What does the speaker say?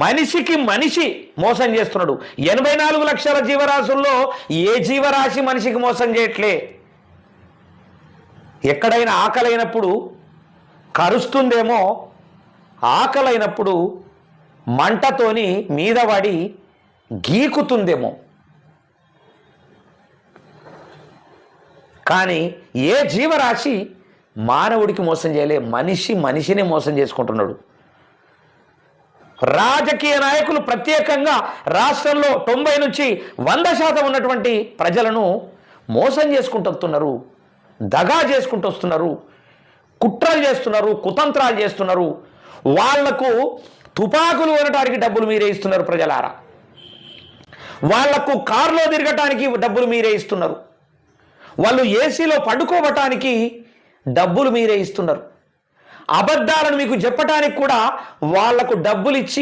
మనిషికి మనిషి మోసం చేస్తున్నాడు. 84 లక్షల జీవరాశుల్లో ఏ జీవరాశి మనిషికి మోసం చేయట్లే. ఎక్కడైనా ఆకలైనప్పుడు కరుస్తుందేమో, ఆకలైనప్పుడు మంటతోని మీద పడి గీకుతుందేమో. కానీ ఏ జీవరాశి మానవుడికి మోసం చేయలే. మనిషి మనిషిని మోసం చేసుకుంటున్నాడు. రాజకీయ నాయకులు ప్రత్యేకంగా రాష్ట్రంలో 90 నుంచి 100% ఉన్నటువంటి ప్రజలను మోసం చేసుకుంటూ వస్తున్నారు, దగా చేసుకుంటూ వస్తున్నారు, కుట్రలు చేస్తున్నారు, కుతంత్రాలు చేస్తున్నారు. వాళ్లకు తుపాకులు కొనడానికి డబ్బులు మీరే ఇస్తున్నారు ప్రజలారా. వాళ్లకు కారులో తిరగటానికి డబ్బులు మీరే ఇస్తున్నారు. వాళ్ళు ఏసీలో పడుకోవటానికి డబ్బులు మీరే ఇస్తున్నారు. అబద్ధాలను మీకు చెప్పటానికి కూడా వాళ్లకు డబ్బులు ఇచ్చి